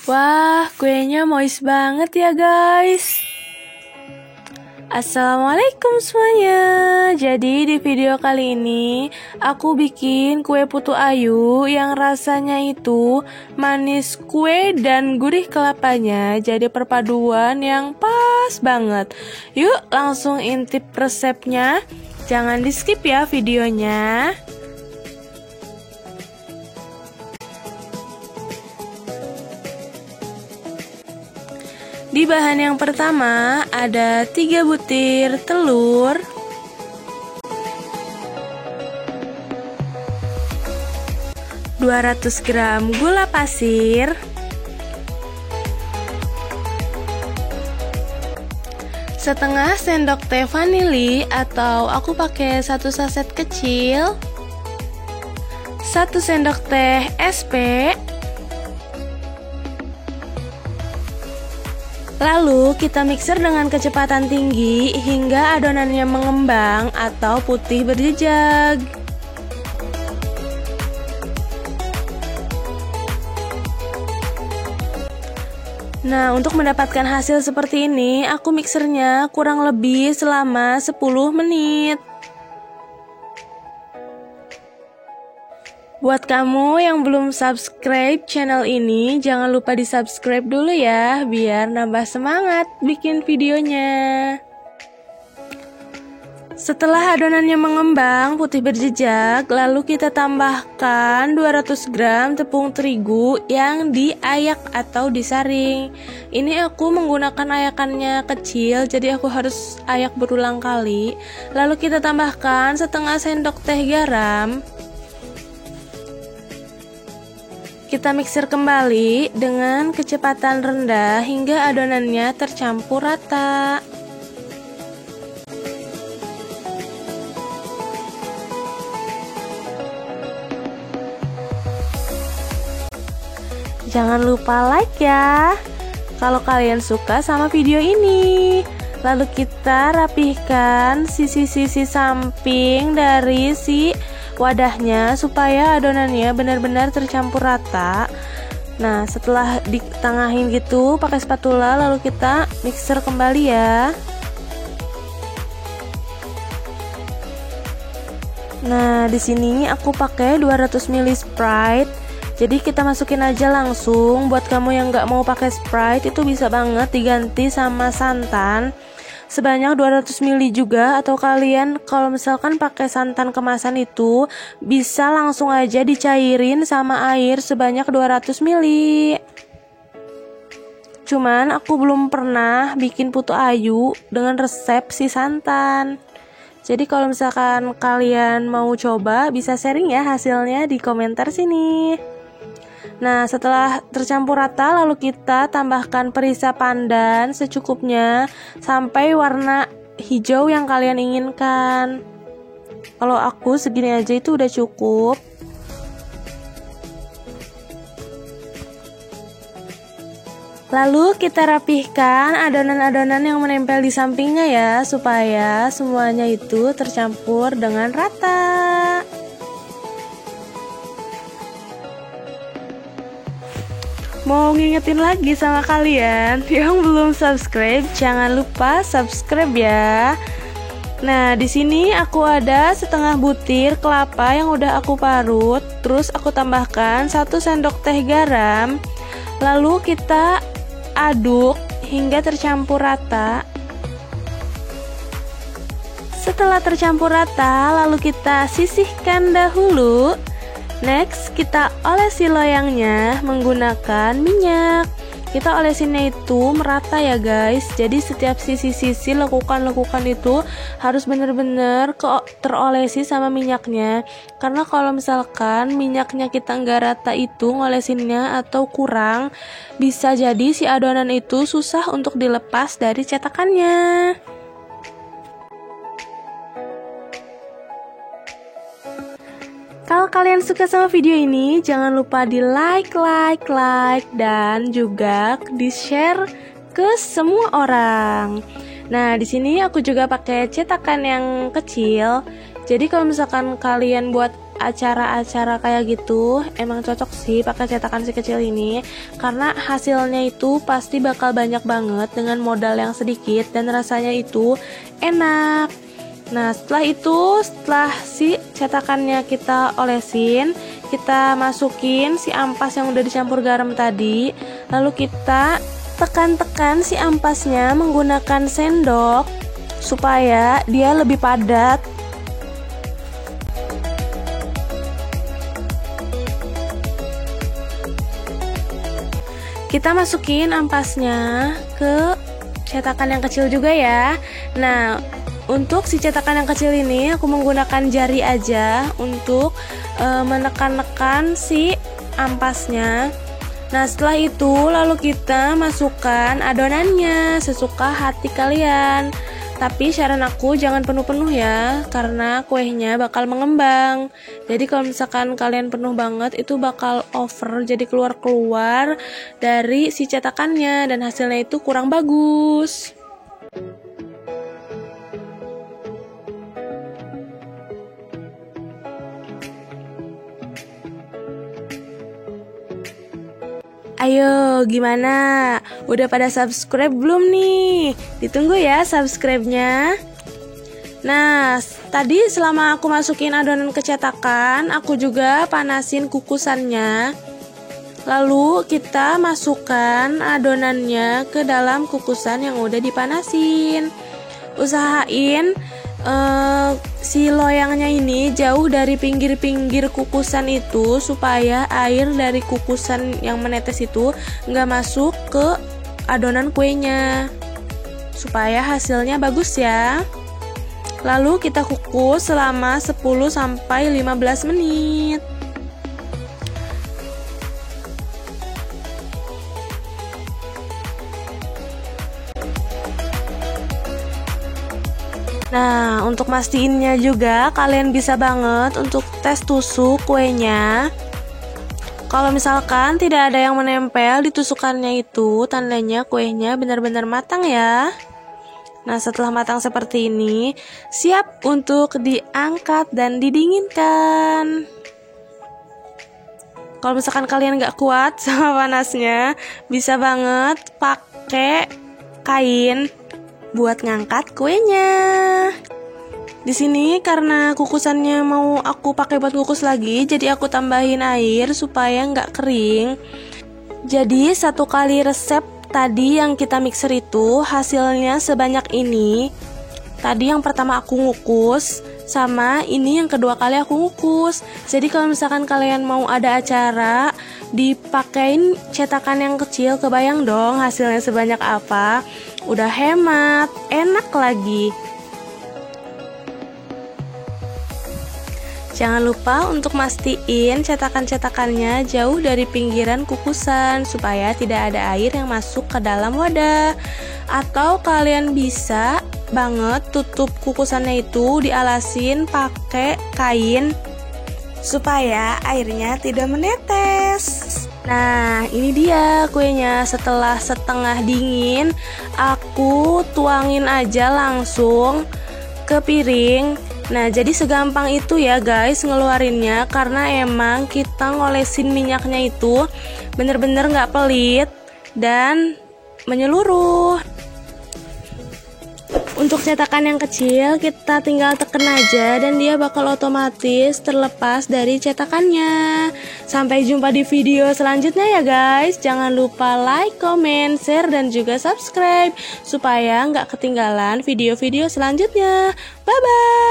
Wah, kuenya moist banget ya guys. Assalamualaikum semuanya. Jadi di video kali ini aku bikin kue putu ayu yang rasanya itu manis kue dan gurih kelapanya. Jadi perpaduan yang pas banget. Yuk langsung intip resepnya. Jangan di skip ya videonya. Di bahan yang pertama ada 3 butir telur, 200 gram gula pasir, setengah sendok teh vanili atau aku pakai 1 saset kecil, 1 sendok teh SP. Lalu kita mixer dengan kecepatan tinggi hingga adonannya mengembang atau putih berjejak. Nah, untuk mendapatkan hasil seperti ini, aku mixernya kurang lebih selama 10 menit. Buat kamu yang belum subscribe channel ini, jangan lupa di subscribe dulu ya, biar nambah semangat bikin videonya. Setelah adonannya mengembang putih berjejak, lalu kita tambahkan 200 gram tepung terigu yang diayak atau disaring. Ini aku menggunakan ayakannya kecil, jadi aku harus ayak berulang kali. Lalu kita tambahkan setengah sendok teh garam. Kita mixer kembali dengan kecepatan rendah hingga adonannya tercampur rata. Jangan lupa like ya kalau kalian suka sama video ini. Lalu kita rapihkan sisi-sisi samping dari si wadahnya supaya adonannya benar-benar tercampur rata. Nah, setelah ditengahin gitu pakai spatula, lalu kita mixer kembali ya. Nah, di sini aku pakai 200 ml Sprite. Jadi kita masukin aja langsung. Buat kamu yang nggak mau pakai Sprite, itu bisa banget diganti sama santan sebanyak 200 ml juga, atau kalian kalau misalkan pakai santan kemasan itu bisa langsung aja dicairin sama air sebanyak 200 ml. Cuman aku belum pernah bikin putu ayu dengan resep si santan. Jadi kalau misalkan kalian mau coba, bisa sharing ya hasilnya di komentar sini. Nah, setelah tercampur rata, lalu kita tambahkan perisa pandan secukupnya sampai warna hijau yang kalian inginkan. Kalau aku segini aja itu udah cukup. Lalu kita rapihkan adonan-adonan yang menempel di sampingnya ya, supaya semuanya itu tercampur dengan rata. Mau ngingetin lagi sama kalian yang belum subscribe, jangan lupa subscribe ya. Nah, di sini aku ada setengah butir kelapa yang udah aku parut, terus aku tambahkan 1 sendok teh garam. Lalu kita aduk hingga tercampur rata. Setelah tercampur rata, lalu kita sisihkan dahulu. Next, kita olesi loyangnya menggunakan minyak. Kita olesinnya itu merata ya guys. Jadi setiap sisi-sisi lekukan-lekukan itu harus benar-benar terolesi sama minyaknya. Karena kalau misalkan minyaknya kita nggak rata itu ngolesinnya atau kurang, bisa jadi si adonan itu susah untuk dilepas dari cetakannya. Kalau kalian suka sama video ini, jangan lupa di like, dan juga di share ke semua orang. Nah, di sini aku juga pakai cetakan yang kecil. Jadi kalau misalkan kalian buat acara-acara kayak gitu, emang cocok sih pakai cetakan si kecil ini, karena hasilnya itu pasti bakal banyak banget dengan modal yang sedikit dan rasanya itu enak. Nah, setelah si cetakannya kita olesin, kita masukin si ampas yang udah dicampur garam tadi, lalu kita tekan-tekan si ampasnya menggunakan sendok supaya dia lebih padat. Kita masukin ampasnya ke cetakan yang kecil juga ya. Nah, untuk si cetakan yang kecil ini aku menggunakan jari aja untuk menekan-nekan si ampasnya. Nah, setelah itu lalu kita masukkan adonannya sesuka hati kalian. Tapi saran aku jangan penuh-penuh ya, karena kuenya bakal mengembang. Jadi kalau misalkan kalian penuh banget itu bakal over, jadi keluar-keluar dari si cetakannya dan hasilnya itu kurang bagus. Ayo, gimana? Udah pada subscribe belum nih? Ditunggu ya subscribe-nya. Nah, tadi selama aku masukin adonan ke cetakan, aku juga panasin kukusannya. Lalu kita masukkan adonannya ke dalam kukusan yang udah dipanasin. Usahain si loyangnya ini jauh dari pinggir-pinggir kukusan itu supaya air dari kukusan yang menetes itu nggak masuk ke adonan kuenya, supaya hasilnya bagus ya. Lalu kita kukus selama 10-15 menit. Nah, untuk mastiinnya juga kalian bisa banget untuk tes tusuk kuenya. Kalau misalkan tidak ada yang menempel di tusukannya itu, tandanya kuenya benar-benar matang ya. Nah, setelah matang seperti ini, siap untuk diangkat dan didinginkan. Kalau misalkan kalian gak kuat sama panasnya, bisa banget pakai kain buat ngangkat kuenya. Di sini karena kukusannya mau aku pakai buat kukus lagi, jadi aku tambahin air supaya nggak kering. Jadi 1 kali resep tadi yang kita mixer itu hasilnya sebanyak ini. Tadi yang pertama aku ngukus, sama ini yang kedua kali aku ngukus. Jadi kalau misalkan kalian mau ada acara dipakein cetakan yang kecil, kebayang dong hasilnya sebanyak apa. Udah hemat, enak lagi. Jangan lupa untuk mastiin cetakan-cetakannya jauh dari pinggiran kukusan supaya tidak ada air yang masuk ke dalam wadah. Atau kalian bisa banget tutup kukusannya itu dialasin pakai kain supaya airnya tidak menetes. Nah, ini dia kuenya. Setelah setengah dingin, aku tuangin aja langsung ke piring. Nah, jadi segampang itu ya guys ngeluarinnya, karena emang kita ngolesin minyaknya itu bener-bener gak pelit dan menyeluruh. Untuk cetakan yang kecil kita tinggal tekan aja dan dia bakal otomatis terlepas dari cetakannya. Sampai jumpa di video selanjutnya ya guys. Jangan lupa like, comment, share, dan juga subscribe supaya nggak ketinggalan video-video selanjutnya. Bye-bye.